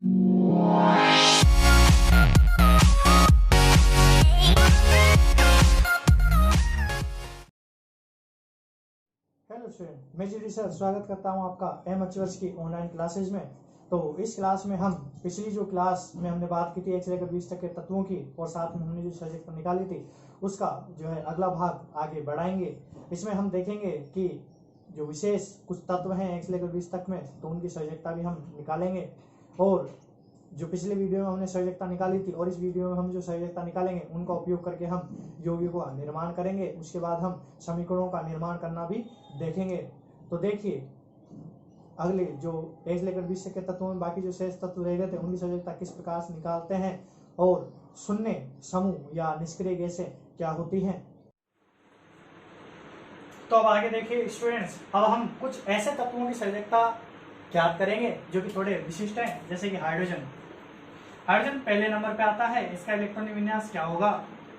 Hello student, मैं जी sir स्वागत करता हूं आपका एमएचवर्स की ऑनलाइन क्लासेज में। तो इस क्लास में हम पिछली जो क्लास में हमने बात की थी 1 से लेकर 20 तक के तत्वों की, और साथ में हमने जो सब्जेक्ट निकाली थी उसका जो है अगला भाग आगे बढ़ाएंगे। इसमें हम देखेंगे कि जो विशेष कुछ तत्व हैं 1 से लेकर 20 तक में, तो उनकी सब्जेक्टता भी हम निकालेंगे। और जो पिछले वीडियो में हमने सहायकता निकाली थी और इस वीडियो में हम जो सहायकता निकालेंगे उनका उपयोग करके हम यौगिकों का निर्माण करेंगे। उसके बाद हम समीकरणों का निर्माण करना भी देखेंगे। तो देखिए, अगले जो 1 से लेकर 20 के तत्वों में बाकी जो शेष तत्व रह गए थे उनकी सहायकता किस प्रकार से निकालते हैं, और शून्य समूह या निष्क्रिय गैसें क्या होती हैं। तो अब आगे देखिए स्टूडेंट्स, अब हम कुछ ऐसे तत्वों की सहायकता ज्ञात करेंगे जो कि थोड़े विशिष्ट हैं, जैसे कि हाइड्रोजन। हाइड्रोजन पहले नंबर पे आता है। इसका इलेक्ट्रॉनिक विन्यास क्या होगा?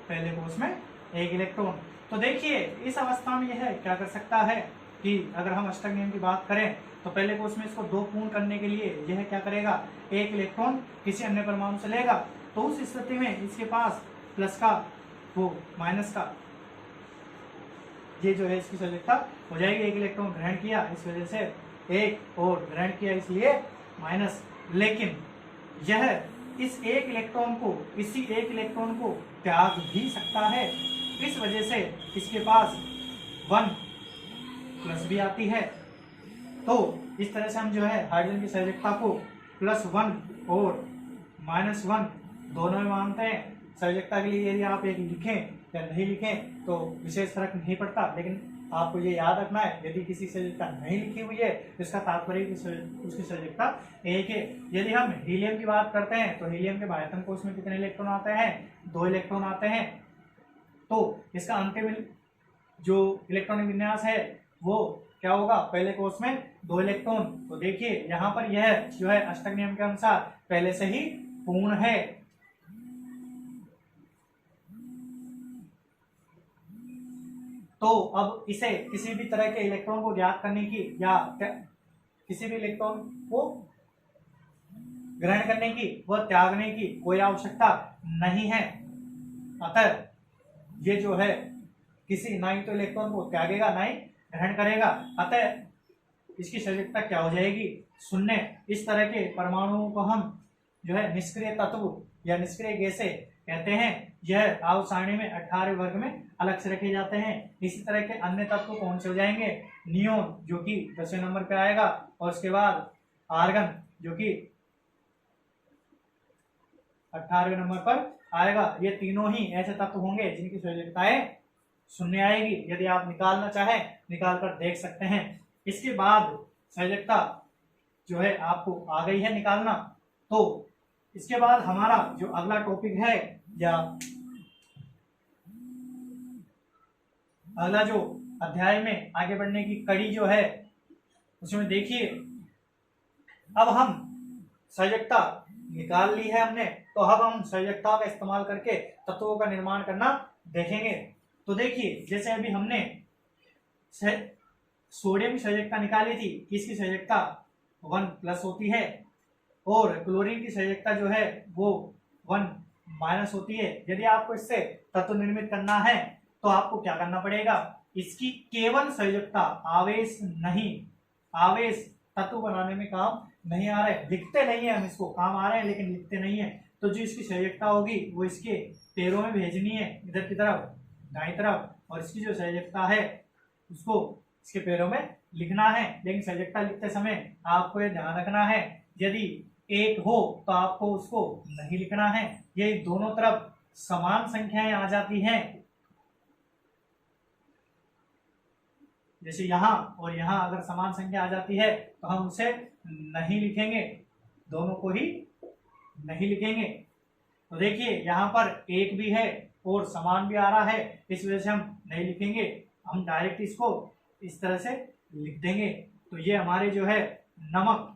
पहले कोष में एक इलेक्ट्रॉन। तो देखिए, इस अवस्था में यह क्या कर सकता है कि अगर हम अष्टक नियम की बात करें तो पहले कोष में इसको 2 पूर्ण करने के लिए यह क्या करेगा, एक इलेक्ट्रॉन किसी अन्य परमाणु से लेगा। तो उस स्थिति में इसके पास प्लस का वो माइनस का ये जो है इसकी सहायकता हो जाएगी। एक इलेक्ट्रॉन ग्रहण किया इस वजह से एक, और ग्रहण किया इसलिए माइनस। लेकिन यह इस एक इलेक्ट्रॉन को, इसी एक इलेक्ट्रॉन को त्याग भी सकता है। इस वजह से इसके पास 1 प्लस भी आती है। तो इस तरह से हम जो है हाइड्रोजन की सहायकता को +1 और -1 दोनों में मानते हैं। सहायकता के लिए यदि आप एक लिखें या नहीं लिखें तो विशेष फर्क नहीं पड़ता, लेकिन आपको ये याद रखना है, यदि किसी सहायकता नहीं लिखी हुई है तो इसका तात्पर्य उसकी सहायकता एक है। यदि हम हीलियम की बात करते हैं तो हीलियम के बाह्यतम कोष में कितने इलेक्ट्रॉन आते हैं? 2 इलेक्ट्रॉन आते हैं। तो इसका अंतिम जो इलेक्ट्रॉनिक विन्यास है वो क्या होगा? पहले कोष में 2 इलेक्ट्रॉन। तो देखिए यहाँ पर यह जो है अष्टक नियम के अनुसार पहले से ही पूर्ण है। तो अब इसे किसी भी तरह के इलेक्ट्रॉन को ज्ञात करने की या किसी भी इलेक्ट्रॉन को ग्रहण करने की व त्यागने की कोई आवश्यकता नहीं है। अतः ये जो है किसी ना ही तो इलेक्ट्रॉन को त्यागेगा ना ही ग्रहण करेगा, अतः इसकी सहायकता क्या हो जाएगी? 0। इस तरह के परमाणुओं को हम जो है निष्क्रिय तत्व या निष्क्रिय गैसें कहते हैं। यह आवर्त सारणी में 18 वर्ग में अलग से रखे जाते हैं। इसी तरह के अन्य तत्व कौन से हो जाएंगे? नियोन जो कि 10वें नंबर पे आएगा, और उसके बाद आर्गन जो कि 18वें नंबर पर आएगा। ये तीनों ही ऐसे तत्व होंगे जिनकी सहायकताएं 0 आएगी। यदि आप निकालना चाहें निकाल कर देख सकते हैं। इसके बाद सहायकता जो है आपको आ गई है निकालना। तो इसके बाद हमारा जो अगला टॉपिक है या अगला जो अध्याय में आगे बढ़ने की कड़ी जो है उसमें देखिए, अब हम सहायकता निकाल ली है हमने, तो अब हम सहायकता का इस्तेमाल करके तत्वों का निर्माण करना देखेंगे। तो देखिए, जैसे अभी हमने सोडियम की सहायकता निकाली थी, इसकी सहायकता 1 प्लस होती है, और क्लोरीन की सहायकता जो है वो 1 माइनस होती है। यदि आपको इससे तत्व निर्मित करना है तो आपको क्या करना पड़ेगा? इसकी केवल सहायकता, आवेश नहीं, आवेश तत्व बनाने में काम नहीं आ रहा है, लिखते नहीं है हम इसको, काम आ रहे हैं लेकिन लिखते नहीं है। तो जो इसकी सहायकता होगी वो इसके पैरों में भेजनी है, इधर की तरफ, दाईं तरफ, और इसकी जो सहायकता है उसको इसके पैरों में लिखना है। लेकिन सहायकता लिखते समय आपको ये ध्यान रखना है, यदि एक हो तो आपको उसको नहीं लिखना है। ये दोनों तरफ समान संख्याएं आ जाती हैं, जैसे यहाँ और यहाँ अगर समान संख्या आ जाती है तो हम उसे नहीं लिखेंगे, दोनों को ही नहीं लिखेंगे। तो देखिए यहाँ पर 1 भी है और समान भी आ रहा है, इस वजह से हम नहीं लिखेंगे, हम डायरेक्ट इसको इस तरह से लिख देंगे। तो ये हमारे जो है नमक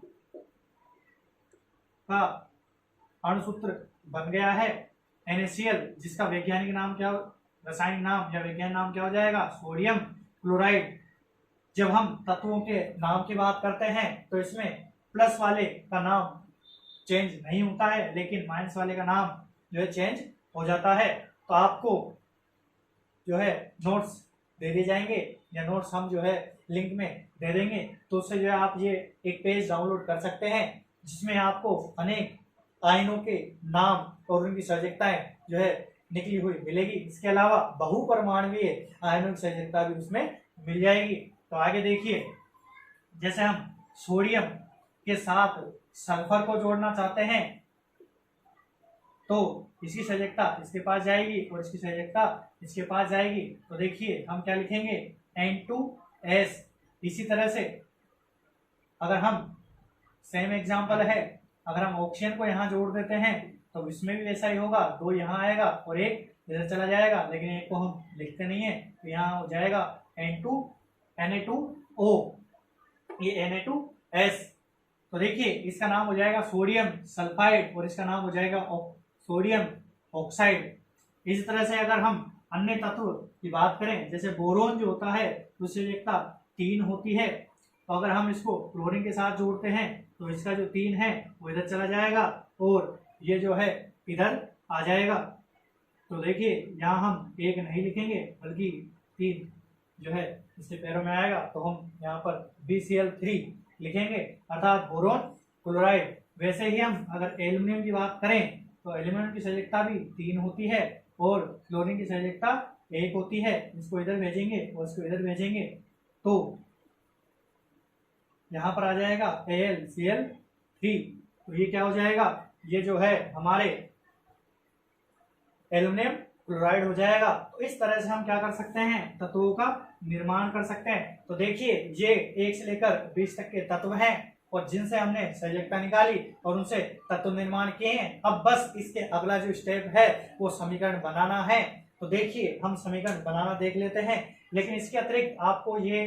का अणुसूत्र बन गया है NaCl, जिसका वैज्ञानिक नाम क्या, रासायनिक नाम या वैज्ञानिक नाम क्या हो जाएगा? Sodium chloride. जब हम तत्वों के नाम की बात करते हैं तो इसमें प्लस वाले का नाम चेंज नहीं होता है, लेकिन माइनस वाले का नाम जो है चेंज हो जाता है। तो आपको जो है नोट्स दे दिए जाएंगे, या नोट्स हम जो है लिंक में दे देंगे, तो उससे जो है आप ये एक पेज डाउनलोड कर सकते हैं, जिसमें आपको अनेक आयनों के नाम और उनकी संयोजकताएं जो है निकली हुई मिलेगी। इसके अलावा बहुपरमाणुवीय आयनों की संयोजकता भी उसमें मिल जाएगी। तो आगे देखिए, जैसे हम सोडियम के साथ सल्फर को जोड़ना चाहते हैं, तो इसकी संयोजकता इसके पास जाएगी और इसकी संयोजकता इसके पास जाएगी। तो देखिए हम क्या लिखेंगे, N2S। इसी तरह से अगर हम सेम एग्जांपल है, अगर हम ऑक्सीजन को यहाँ जोड़ देते हैं तो इसमें भी वैसा ही होगा, 2 यहाँ आएगा और 1 इधर चला जाएगा, लेकिन एक को हम लिखते नहीं है, तो यहाँ हो जाएगा Na2O, ये Na2S। तो देखिए इसका नाम हो जाएगा सोडियम सल्फाइड और इसका नाम हो जाएगा सोडियम ऑक्साइड। इसी तरह से अगर हम अन्य तत्व की बात करें, जैसे बोरोन जो होता है उसकी संयोजकता 3 होती है, तो अगर हम इसको क्लोरीन के साथ जोड़ते हैं तो इसका जो 3 है वो इधर चला जाएगा और ये जो है इधर आ जाएगा। तो देखिए यहाँ हम 1 नहीं लिखेंगे बल्कि 3 जो है इसके पैरों में आएगा, तो हम यहाँ पर BCl3 लिखेंगे, अर्थात बोरोन क्लोराइड। वैसे ही हम अगर एल्युमिनियम की बात करें तो एल्युमिनियम की संयोजकता भी 3 होती है और क्लोरीन की संयोजकता 1 होती है। इसको इधर भेजेंगे और इसको इधर भेजेंगे, तो यहाँ पर आ जाएगा AlCl3। तो ये क्या हो जाएगा, ये जो है हमारे एल्युमिनियम क्लोराइड हो जाएगा। तो इस तरह से हम क्या कर सकते हैं, तत्वों का निर्माण कर सकते हैं। तो देखिए ये 1 से लेकर 20 तक के तत्व हैं और जिनसे हमने संयोजकता निकाली और उनसे तत्व निर्माण किए हैं। अब बस इसके अगला जो स्टेप है वो समीकरण बनाना है। तो देखिए हम समीकरण बनाना देख लेते हैं, लेकिन इसके अतिरिक्त आपको ये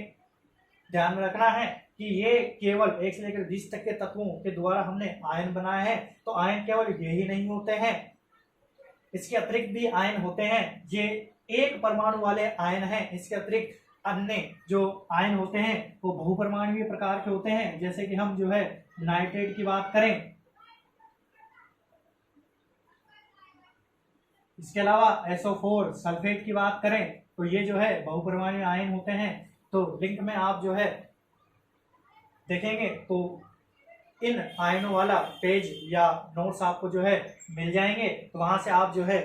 ध्यान में रखना है कि ये केवल 1 से लेकर 20 तक के तत्वों के द्वारा हमने आयन बनाए हैं। तो आयन केवल ये ही नहीं होते हैं, इसके अतिरिक्त भी आयन होते हैं। ये 1 परमाणु वाले आयन हैं। इसके अतिरिक्त अन्य जो आयन होते हैं वो बहुपरमाणुवीय प्रकार के होते हैं। जैसे कि हम जो है नाइट्रेट की बात करें, इसके अलावा SO4 सल्फेट की बात करें, तो ये जो है बहुपरमाणुवीय आयन होते हैं। तो लिंक में आप जो है देखेंगे तो इन आयनों वाला पेज या नोट्स आपको जो है मिल जाएंगे, तो वहां से आप जो है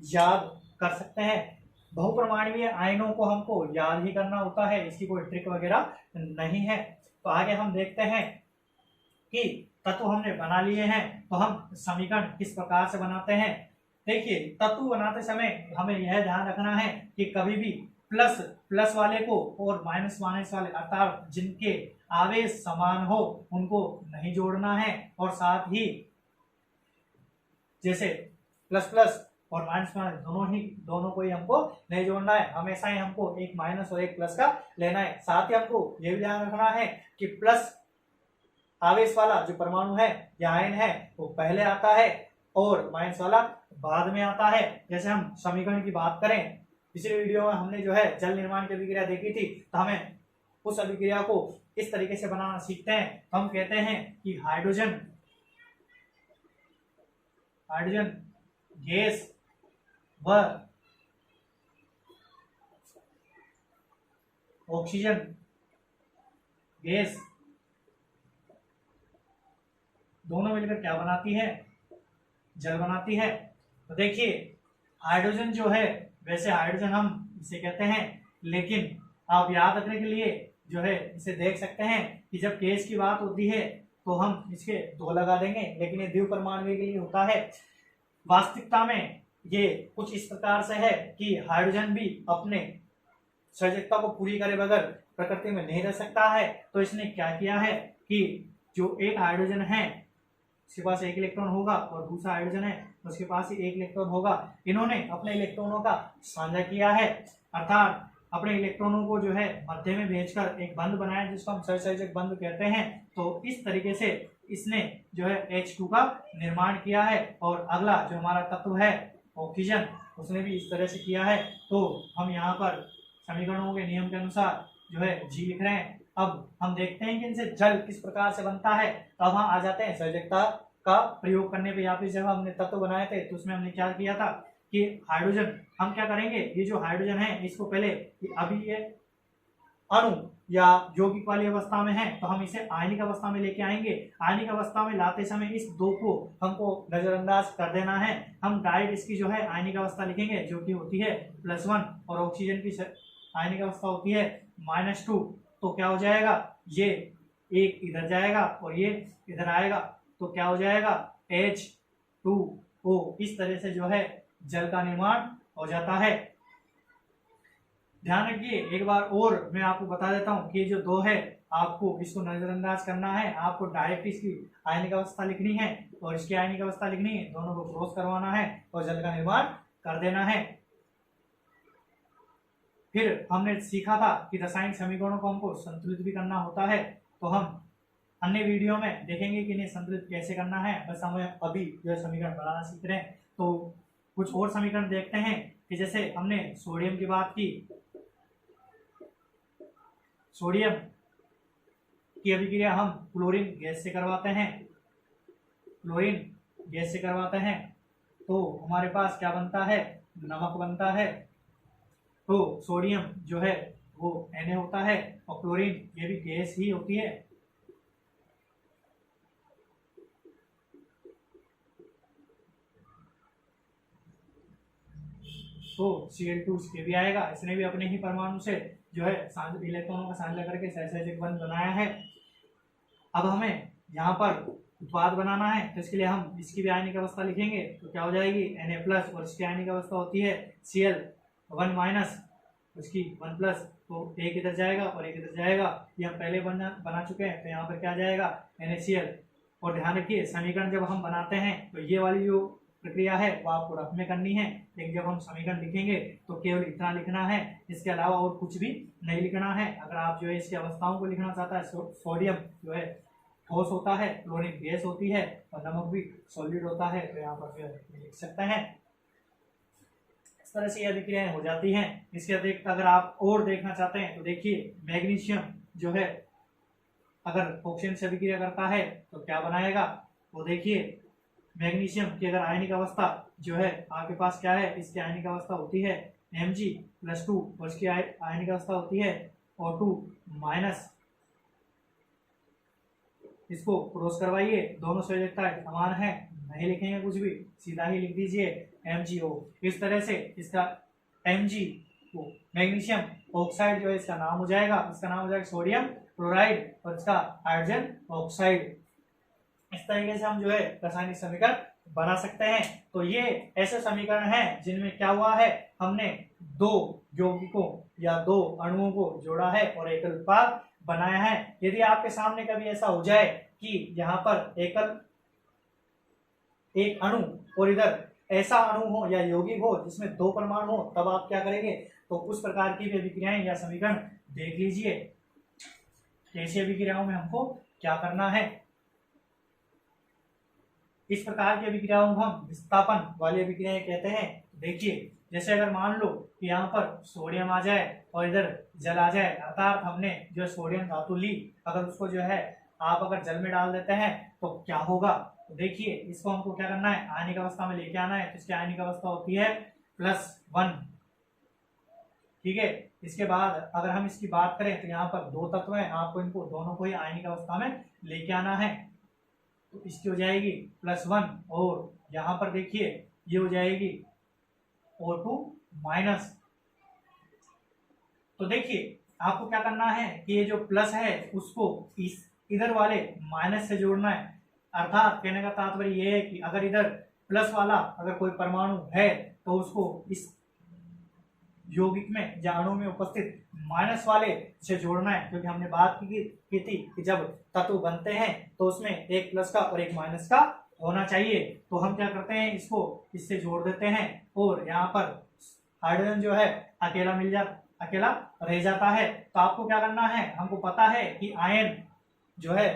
याद कर सकते हैं। बहुपरमाणुवीय आयनों को हमको याद ही करना होता है, इसकी कोई ट्रिक वगैरह नहीं है। तो आगे हम देखते हैं कि तत्व हमने बना लिए हैं, तो हम समीकरण किस प्रकार से बनाते हैं। देखिए तत्व बनाते समय हमें यह ध्यान रखना है कि कभी भी प्लस प्लस वाले को और माइनस माइनस वाले, अर्थात जिनके आवेश समान हो उनको नहीं जोड़ना है, और साथ ही जैसे प्लस प्लस और माइनस माइनस दोनों को ही हमको नहीं जोड़ना है, हमेशा ही हमको एक माइनस और एक प्लस का लेना है। साथ ही हमको ये भी ध्यान रखना है कि प्लस आवेश वाला जो परमाणु है या आयन है वो पहले आता है और माइनस वाला बाद में आता है। जैसे हम समीकरण की बात करें, पिछले वीडियो में हमने जो है जल निर्माण की अभिक्रिया देखी थी, तो हमें उस अभिक्रिया को इस तरीके से बनाना सीखते हैं। तो हम कहते हैं कि हाइड्रोजन गैस व ऑक्सीजन गैस दोनों मिलकर क्या बनाती है, जल बनाती है। तो देखिए हाइड्रोजन जो है, वैसे हाइड्रोजन हम इसे कहते हैं, लेकिन आप याद रखने के लिए जो है इसे देख सकते हैं कि जब गैस की बात होती है तो हम इसके 2 लगा देंगे, लेकिन ये द्विपरमाणुवीय के लिए होता है। वास्तविकता में ये कुछ इस प्रकार से है कि हाइड्रोजन भी अपने संयोजकता को पूरी करे बगैर प्रकृति में नहीं रह सकता है। तो इसने क्या किया है कि जो एक हाइड्रोजन है उसके पास 1 इलेक्ट्रॉन होगा और दूसरा हाइड्रोजन है उसके पास ही 1 इलेक्ट्रॉन होगा। इन्होंने अपने इलेक्ट्रॉनों का साझा किया है, अर्थात अपने इलेक्ट्रॉनों को जो है मध्य में भेजकर एक बंध बनाया जिसको हम सहसंयोजक बंध कहते हैं। तो इस तरीके से इसने जो है H2 का निर्माण किया है। और अगला जो हमारा तत्व है ऑक्सीजन, उसने भी इस तरह से किया है। तो हम यहाँ पर समीकरणों के नियम के अनुसार जो है G लिख रहे हैं। अब हम देखते हैं कि इनसे जल किस प्रकार से बनता है। तो अब हम आ जाते हैं संयोजकता का प्रयोग करने पे या फिर जब हमने तत्व बनाए थे तो उसमें हमने क्या किया था कि हाइड्रोजन हम क्या करेंगे, ये जो हाइड्रोजन है इसको पहले अभी ये अणु या यौगिक वाली अवस्था में है तो हम इसे आयनिक अवस्था में लेके आएंगे। आयनिक अवस्था में लाते समय इस दो को हमको नजरअंदाज कर देना है। हम डायरेक्ट इसकी जो है आयनिक अवस्था लिखेंगे जो कि होती है +1 और ऑक्सीजन की आयनिक अवस्था होती है -2। तो क्या हो जाएगा, ये एक इधर जाएगा और ये इधर आएगा तो क्या हो जाएगा H2O। इस तरह से जो है जल का निर्माण हो जाता है। ध्यान रखिए, एक बार और मैं आपको बता देता हूं कि जो दो है आपको इसको नजरअंदाज करना है। आपको डायरेक्ट इसकी आयनिक अवस्था लिखनी है और इसकी आयनिक अवस्था लिखनी है, दोनों को क्रॉस करवाना है और जल का निर्माण कर देना है। फिर हमने सीखा था कि रासायनिक समीकरणों को हमको संतुलित भी करना होता है, तो हम अन्य वीडियो में देखेंगे कि इन्हें संतुलित कैसे करना है। बस हम अभी जो समीकरण बनाना सीख रहे हैं तो कुछ और समीकरण देखते हैं कि जैसे हमने सोडियम की बात की, सोडियम की अभिक्रिया हम क्लोरीन गैस से करवाते हैं, क्लोरीन गैस से करवाते हैं तो हमारे पास क्या बनता है, नमक बनता है। तो सोडियम जो है वो Na होता है और क्लोरीन ये भी गैस ही होती है। तो Cl2 इसके भी आएगा, इसने भी अपने ही परमाणु से जो है इलेक्ट्रॉनों का सांझा करके सहसंयोजक बंध बनाया है। अब हमें यहाँ पर उत्पाद बनाना है तो इसके लिए हम इसकी भी आयनिक अवस्था लिखेंगे तो क्या हो जाएगी Na+ और इसकी आयनिक अवस्था होती है Cl1- उसकी 1+, तो एक इधर जाएगा और एक इधर जाएगा। ये हम पहले बना चुके हैं तो यहाँ पर क्या जाएगा NaCl। और ध्यान रखिए, समीकरण जब हम बनाते हैं तो ये वाली जो प्रक्रिया है वो आपको रफ में करनी है, लेकिन जब हम समीकरण लिखेंगे तो केवल इतना लिखना है, इसके अलावा और कुछ भी नहीं लिखना है। अगर आप जो है इसकी अवस्थाओं को लिखना चाहता है, सोडियम जो है ठोस होता है, क्लोरीन गैस होती है और नमक भी सॉलिड होता है, तो यहाँ पर लिख सकते हैं। इस तरह से ये अभिक्रियाएं हो जाती हैं। इसके अतिरिक्त अगर आप और देखना चाहते हैं तो देखिए, मैग्नीशियम जो है अगर ऑक्सीजन से अभिक्रिया करता है तो क्या बनाएगा, तो देखिए मैग्नीशियम की अगर आयनिक अवस्था जो है आपके पास क्या है, इसकी आयनिक अवस्था होती है Mg+2 और इसकी आयनिक अवस्था होती है O2-। इसको क्रॉस करवाइए, दोनों संयोजकताएं समान है, नहीं लिखेंगे कुछ भी, सीधा ही लिख दीजिए MgO। इस तरह से इसका Mg मैग्नीशियम ऑक्साइड जो है इसका नाम हो जाएगा, इसका नाम हो जाएगा सोडियम क्लोराइड और इसका हाइड्रोजन ऑक्साइड। इस तरीके से हम जो है रासायनिक समीकरण बना सकते हैं। तो ये ऐसे समीकरण हैं जिनमें क्या हुआ है, हमने दो यौगिकों या दो अणुओं को जोड़ा है और एकल उत्पाद बनाया है। यदि आपके सामने कभी ऐसा हो जाए कि यहाँ पर एक अणु और इधर ऐसा अणु हो या यौगिक हो जिसमें दो परमाणु हो, तब आप क्या करेंगे, तो उस प्रकार की भी अभिक्रियाएं या समीकरण देख लीजिए। ऐसी अभिक्रियाओं में हमको क्या करना है, इस प्रकार की अभिक्रियाओं को हम विस्थापन वाली अभिक्रियाएं कहते हैं। देखिए, जैसे अगर मान लो कि यहाँ पर सोडियम आ जाए और इधर जल आ जाए, अर्थात हमने जो सोडियम धातु ली, अगर उसको जो है आप अगर जल में डाल देते हैं तो क्या होगा, तो देखिए इसको हमको क्या करना है, आयनिक अवस्था में लेके आना है। तो इसकी आयनिक अवस्था होती है +1, ठीक है। इसके बाद अगर हम इसकी बात करें तो यहाँ पर दो तत्व हैं, आपको इनको दोनों को ही आयनिक अवस्था में लेके आना है। तो इसकी हो जाएगी +1 और यहाँ पर देखिए ये हो जाएगी O2-। तो देखिए आपको क्या करना है कि ये जो प्लस है उसको इस इधर वाले माइनस से जोड़ना है। अर्थात कहने का तात्पर्य ये है कि अगर इधर प्लस वाला अगर कोई परमाणु है तो उसको इस यौगिक में या अणु में उपस्थित माइनस वाले से जोड़ना है, क्योंकि हमने बात की थी कि जब तत्व बनते हैं तो उसमें एक प्लस का और एक माइनस का होना चाहिए। तो हम क्या करते हैं, इसको इससे जोड़ देते हैं और यहाँ पर हाइड्रोजन जो है अकेला रह जाता है। तो आपको क्या करना है, हमको पता है कि आयन जो है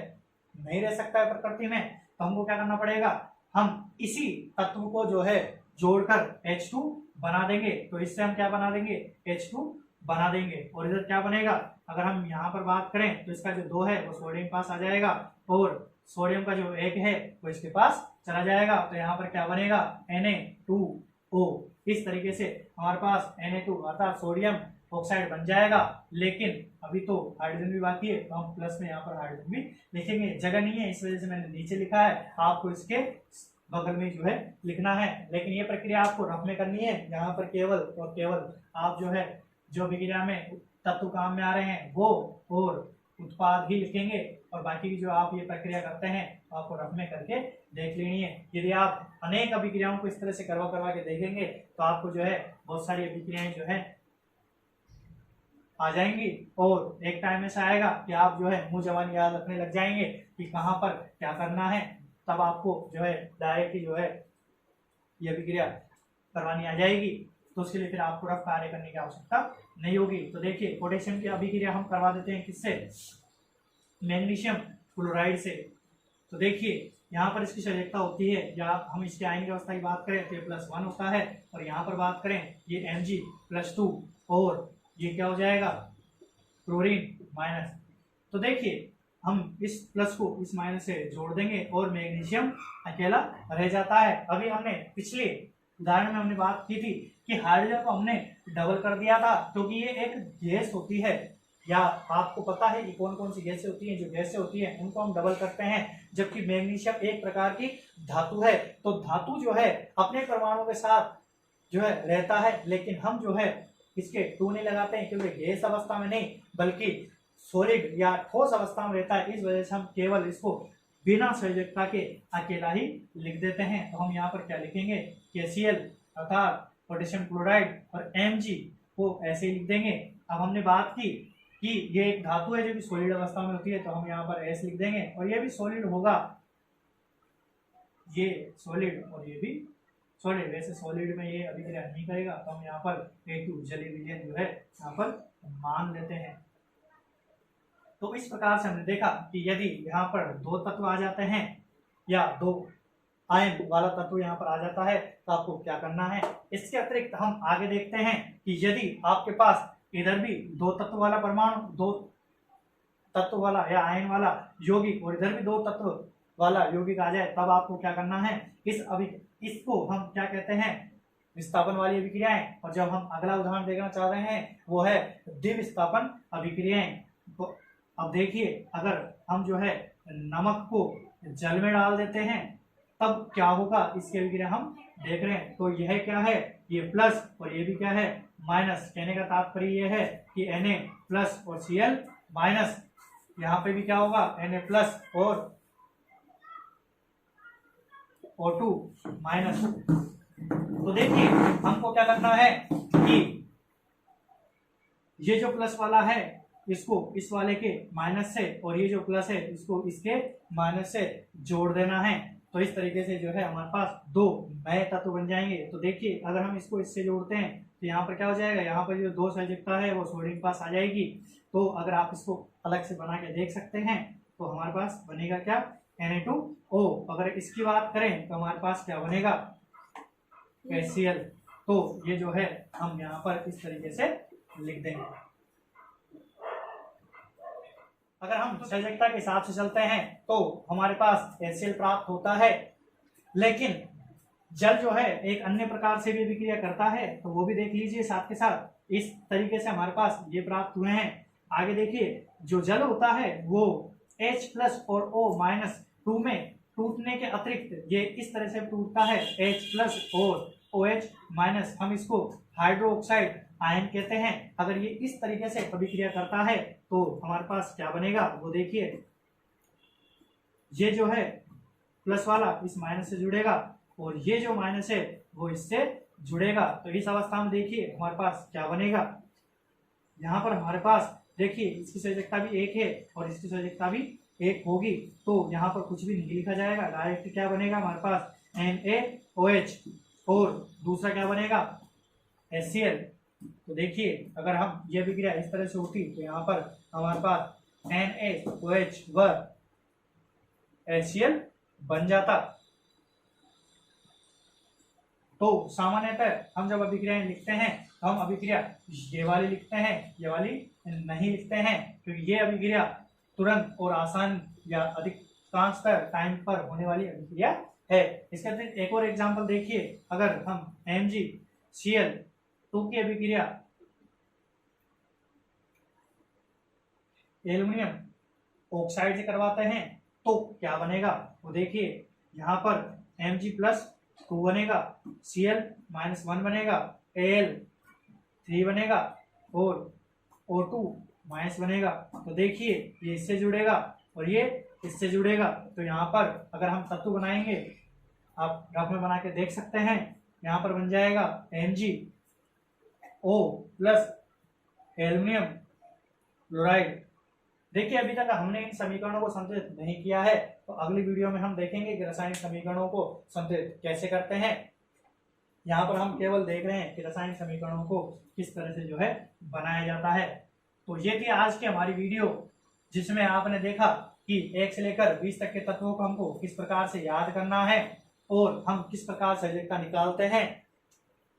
नहीं रह सकता है प्रकृति में, तो हमको क्या करना पड़ेगा, हम इसी तत्व को जो है जोड़कर H2 बना देंगे। तो इससे हम क्या बना देंगे, H2 बना देंगे। और इधर क्या बनेगा, अगर हम यहाँ पर बात करें तो इसका जो 2 है वो सोडियम पास आ जाएगा और सोडियम का जो एक है वो इसके पास चला जाएगा, तो यहाँ पर क्या बनेगा Na2O। इस तरीके से हमारे पास Na2 अर्थात सोडियम ऑक्साइड बन जाएगा। लेकिन अभी तो हाइड्रोजन भी बाकी है, तो हम प्लस में यहाँ पर हाइड्रोजन भी लिखेंगे, जगह नहीं है इस वजह से मैंने नीचे लिखा है, आपको इसके बगल में जो है लिखना है। लेकिन ये प्रक्रिया आपको रफ में करनी है, यहाँ पर केवल और केवल आप जो है जो अभिक्रिया में तत्व काम में आ रहे हैं वो और उत्पाद ही लिखेंगे, और बाकी की जो आप ये प्रक्रिया करते हैं तो आपको रफ में करके देख लेनी है। यदि आप अनेक अभिक्रियाओं को इस तरह से करवा के देखेंगे तो आपको जो है बहुत सारी अभिक्रियाएं जो है आ जाएंगी, और एक टाइम ऐसा आएगा कि आप जो है मुंह जबान याद रखने लग जाएंगे कि कहाँ पर क्या करना है, तब आपको जो है डायरेक्ट जो है ये अभिक्रिया करवानी आ जाएगी। तो उसके लिए फिर आपको रफ कार्य करने की आवश्यकता नहीं होगी। तो देखिए पोटेशियम की अभिक्रिया हम करवा देते हैं किससे, मैग्नीशियम क्लोराइड से। तो देखिए यहाँ पर इसकी संयोजकता होती है, या हम इसके आयन की अवस्था की बात करें तो ये +1 होता है, और यहाँ पर बात करें ये Mg+2, और ये क्या हो जाएगा क्लोरीन माइनस। तो देखिए हम इस प्लस को इस माइनस से जोड़ देंगे और मैग्नीशियम अकेला रह जाता है। अभी हमने पिछले उदाहरण में हमने बात की थी कि हाइड्रोजन को हमने डबल कर दिया था, क्योंकि ये एक गैस होती है, या आपको पता है कि कौन कौन सी गैसें होती हैं, जो गैसें होती हैं उनको हम डबल करते हैं। जबकि मैग्नीशियम एक प्रकार की धातु है, तो धातु जो है अपने परमाणु के साथ जो है रहता है, लेकिन हम जो है इसके 2 नहीं लगाते हैं, क्योंकि गैस अवस्था में नहीं बल्कि सॉलिड या ठोस अवस्था में रहता है। इस वजह से हम केवल इसको बिना संयोजकता के अकेला ही लिख देते हैं। तो हम यहाँ पर क्या लिखेंगे KCl अर्थात पोटेशियम क्लोराइड, और Mg को ऐसे ही लिख देंगे। अब हमने बात की कि ये एक धातु है जो कि सॉलिड अवस्था में होती है, तो हम यहाँ पर S लिख देंगे, और ये भी सॉलिड होगा, ये सॉलिड और ये भी सॉलिड। वैसे सॉलिड में ये अभिक्रिया नहीं करेगा, तो हम यहाँ पर A2 जलीय विलयन जो है यहाँ पर मान लेते हैं। तो इस प्रकार से हमने देखा कि यदि यहाँ पर 2 तत्व आ जाते हैं या 2 आयन वाला तत्व यहाँ पर आ जाता है तो आपको क्या करना है। इसके अतिरिक्त हम आगे देखते हैं कि यदि आपके पास इधर भी 2 तत्व वाला परमाणु, 2 तत्व वाला या आयन वाला यौगिक, और इधर भी 2 तत्व वाला यौगिक आ जाए, तब आपको क्या करना है, इसको हम क्या कहते हैं विस्थापन वाली अभिक्रियाएं। और जब हम अगला उदाहरण देखना चाह रहे हैं वो है द्विविस्थापन अभिक्रियाएं। तो अब देखिए अगर हम जो है नमक को जल में डाल देते हैं तब क्या होगा, इसकी अभिक्रिया हम देख रहे हैं। तो यह क्या है, ये प्लस और ये भी क्या है माइनस। कहने का तात्पर्य ये है कि Na+ और Cl-, यहाँ पे भी क्या होगा Na+ और O2-। तो देखिए हमको क्या करना है कि ये जो प्लस वाला है इसको इस वाले के माइनस से, और ये जो प्लस है इसको इसके माइनस से जोड़ देना है। तो इस तरीके से जो है हमारे पास 2 नए तत्व बन जाएंगे। तो देखिए अगर हम इसको इससे जोड़ते हैं तो यहाँ पर क्या हो जाएगा, यहाँ पर जो 2 संयोजकता है वो सोडियम पास आ जाएगी। तो अगर आप इसको अलग से बना के देख सकते हैं तो हमारे पास बनेगा क्या Na2O। अगर इसकी बात करें तो हमारे पास क्या बनेगा HCl। तो ये जो है हम यहाँ पर इस तरीके से लिख देंगे। अगर हम संयोजकता के हिसाब से चलते हैं तो हमारे पास HCl प्राप्त होता है, लेकिन जल जो है एक अन्य प्रकार से भी अभिक्रिया करता है, तो वो भी देख लीजिए साथ के साथ। इस तरीके से हमारे पास ये प्राप्त हुए हैं। आगे देखिए जो जल होता है वो H+ और O- 2 में टूटने के अतिरिक्त ये इस तरह से टूटता है H+ और OH-। हम इसको हाइड्रो ऑक्साइड आयन कहते हैं। अगर ये इस तरीके से अभिक्रिया करता है तो हमारे पास क्या बनेगा वो देखिए, ये जो है प्लस वाला इस माइनस से जुड़ेगा और ये जो माइनस है वो इससे जुड़ेगा। तो इस अवस्था में देखिए हमारे पास क्या बनेगा, यहाँ पर हमारे पास देखिए इसकी संयोजकता भी 1 है और इसकी संयोजकता भी 1 होगी। तो यहाँ पर कुछ भी नहीं लिखा जाएगा, डायरेक्ट क्या बनेगा हमारे पास NaOH, और दूसरा क्या बनेगा HCl। तो देखिए अगर हम ये अभिक्रिया इस तरह से होती तो यहाँ पर हमारे पास NaOH व HCl बन जाता। तो सामान्यतः हम जब अभिक्रियाएं लिखते हैं तो हम अभिक्रिया ये वाली लिखते हैं, ये वाली नहीं लिखते हैं, क्योंकि ये अभिक्रिया तुरंत और आसान या अधिक ट्रांसफर टाइम पर होने वाली अभिक्रिया है। इसके अतिरिक्त एक और एग्जांपल देखिए, अगर हम MgCl2 की अभिक्रिया एल्युमिनियम ऑक्साइड से करवाते हैं तो क्या बनेगा, वो देखिए। यहाँ पर Mg+2 बनेगा, Cl-1 बनेगा, Al3 बनेगा और O2 माइनस बनेगा। तो देखिए ये इससे जुड़ेगा और ये इससे जुड़ेगा। तो यहाँ पर अगर हम तत्व बनाएंगे, आप ग्राफ में बना के देख सकते हैं, यहाँ पर बन जाएगा MgO प्लस एल्युमिनियम क्लोराइड। देखिए अभी तक हमने इन समीकरणों को संतुलित नहीं किया है, तो अगली वीडियो में हम देखेंगे कि रासायनिक समीकरणों को संतुलित कैसे करते हैं। यहाँ पर हम केवल देख रहे हैं कि रासायनिक समीकरणों को किस तरह से जो है बनाया जाता है। तो ये थी आज की हमारी वीडियो, जिसमें आपने देखा कि 1 से लेकर 20 तक के तत्वों को हमको किस प्रकार से याद करना है और हम किस प्रकार से संयोजकता निकालते हैं।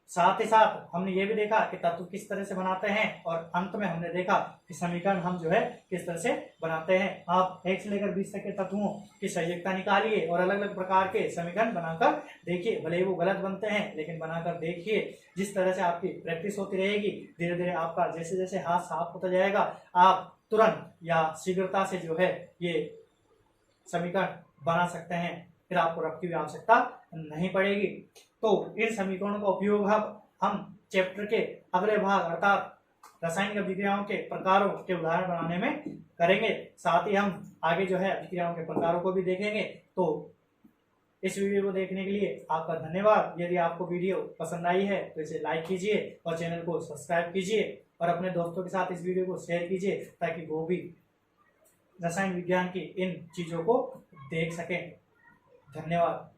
साथ ही साथ हमने ये भी देखा कि तत्व किस तरह से बनाते हैं और अंत में हमने देखा कि समीकरण हम जो है किस तरह से बनाते हैं। आप 1 से लेकर 20 तक के तत्वों की संयोजकता निकालिए और अलग अलग प्रकार के समीकरण बनाकर देखिए। भले ही वो गलत बनते हैं लेकिन बनाकर देखिए। जिस तरह से आपकी प्रैक्टिस होती रहेगी, धीरे धीरे आपका जैसे जैसे हाथ साफ होता जाएगा, आप तुरंत या शीघ्रता से जो है ये समीकरण बना सकते हैं, फिर आपको रफ की आवश्यकता नहीं पड़ेगी। तो इन समीकरणों का उपयोग हम चैप्टर के अगले भाग अर्थात रासायनिक अभिक्रियाओं के प्रकारों के उदाहरण बनाने में करेंगे। साथ ही हम आगे जो है अभिक्रियाओं के प्रकारों को भी देखेंगे। तो इस वीडियो को देखने के लिए आपका धन्यवाद। यदि आपको वीडियो पसंद आई है तो इसे लाइक कीजिए और चैनल को सब्सक्राइब कीजिए और अपने दोस्तों के साथ इस वीडियो को शेयर कीजिए ताकि वो भी रसायन विज्ञान की इन चीजों को देख सकें। धन्यवाद।